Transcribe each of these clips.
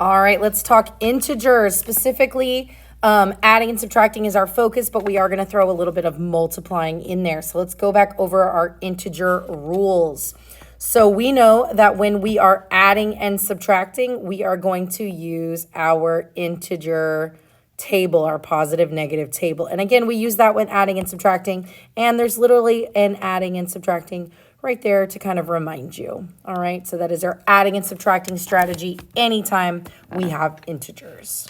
All right, let's talk integers. Specifically, adding and subtracting is our focus, but we are going to throw a little bit of multiplying in there. So let's go back over our integer rules. So we know that when we are adding and subtracting, we are going to use our integer table, our positive negative table. And again, we use that when adding and subtracting, and there's literally an adding and subtracting right there to kind of remind you. All right, so that is our adding and subtracting strategy anytime we have integers.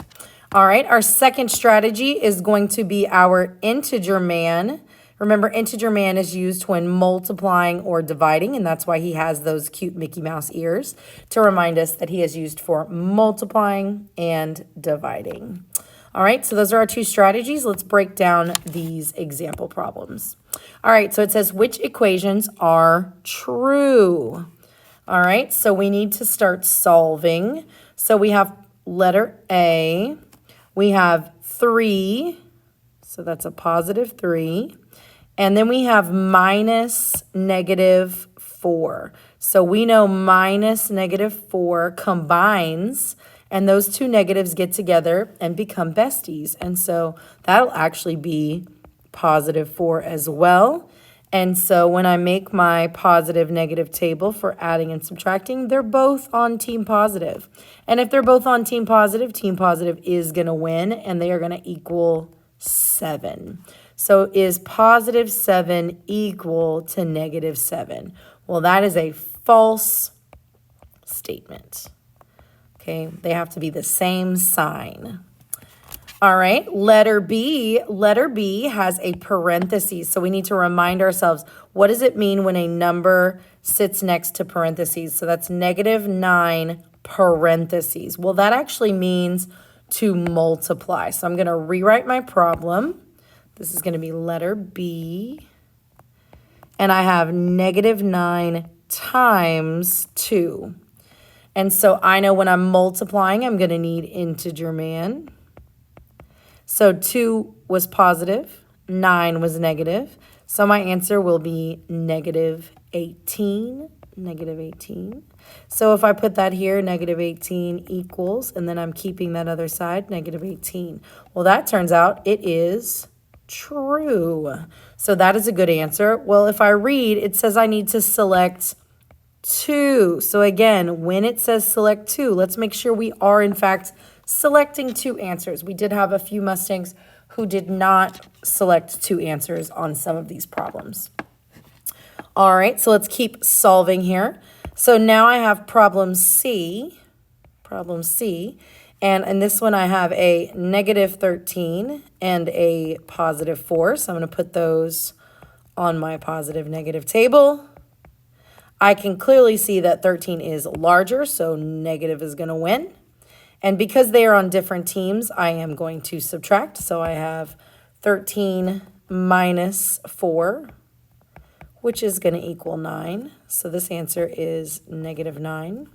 All right, our second strategy is going to be our integer man. Remember, integer man is used when multiplying or dividing, and that's why he has those cute Mickey Mouse ears to remind us that he is used for multiplying and dividing. All right, so those are our two strategies. Let's break down these example problems. All right, so it says which equations are true? All right, so we need to start solving. So we have letter A. We have 3, so that's a positive 3. And then we have minus negative 4. So we know minus negative 4 combines, and those two negatives get together and become besties. And so that'll actually be positive 4 as well. And so when I make my positive negative table for adding and subtracting, they're both on team positive. And if they're both on team positive is going to win, and they are going to equal 7. So is positive 7 equal to negative 7? Well, that is a false statement. Okay, they have to be the same sign. All right, letter B. Letter B has a parentheses. So we need to remind ourselves, what does it mean when a number sits next to parentheses? So that's negative 9 parentheses. Well, that actually means to multiply. So I'm going to rewrite my problem. This is going to be letter B. And I have negative 9 times 2. And so I know when I'm multiplying, I'm going to need integer man. So 2 was positive, 9 was negative. So my answer will be negative 18, negative 18. So if I put that here, negative 18 equals, and then I'm keeping that other side, negative 18. Well, that turns out it is true. So that is a good answer. Well, if I read, it says I need to select 2. So again, when it says select 2, let's make sure we are in fact selecting 2 answers. We did have a few Mustangs who did not select 2 answers on some of these problems. All right, so let's keep solving here. So now I have problem C, and in this one I have a negative 13 and a positive 4. So I'm going to put those on my positive negative table. I can clearly see that 13 is larger, so negative is going to win. And because they are on different teams, I am going to subtract. So I have 13 minus 4, which is going to equal 9. So this answer is negative 9.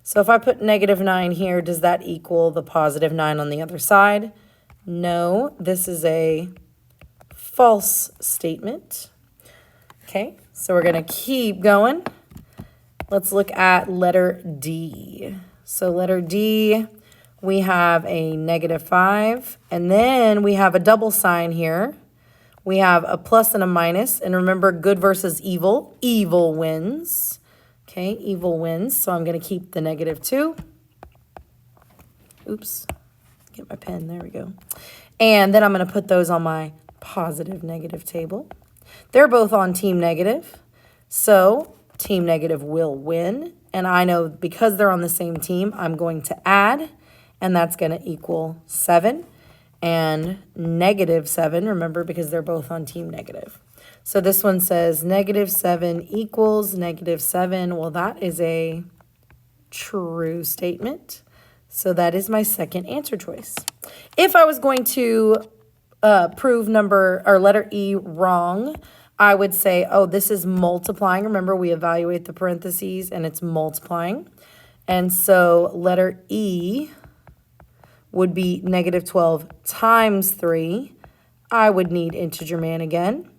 So if I put negative 9 here, does that equal the positive 9 on the other side? No, this is a false statement. Okay, so we're going to keep going. Let's look at letter D. So letter D, we have a negative 5, and then we have a double sign here. We have a plus and a minus, and remember, good versus evil. Evil wins. Okay, evil wins, so I'm going to keep the negative 2. Oops, get my pen, there we go. And then I'm going to put those on my positive negative table. They're both on team negative, so team negative will win. And I know because they're on the same team, I'm going to add, and that's going to equal 7. And negative 7, remember, because they're both on team negative. So this one says negative 7 equals negative 7. Well, that is a true statement. So that is my second answer choice. If I was going to prove letter E wrong, I would say, oh, this is multiplying. Remember, we evaluate the parentheses, and it's multiplying. And so letter E would be negative 12 times 3. I would need integer man again,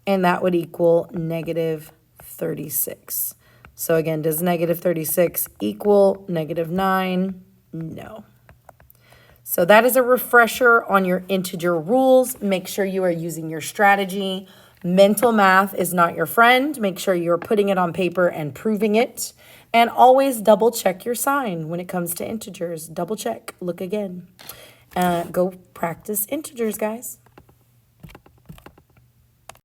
and that would equal negative 36. So again, does negative 36 equal negative 9? No. So that is a refresher on your integer rules. Make sure you are using your strategy. Mental math is not your friend. Make sure you're putting it on paper and proving it. And always double check your sign when it comes to integers. Double check. Look again. Go practice integers, guys.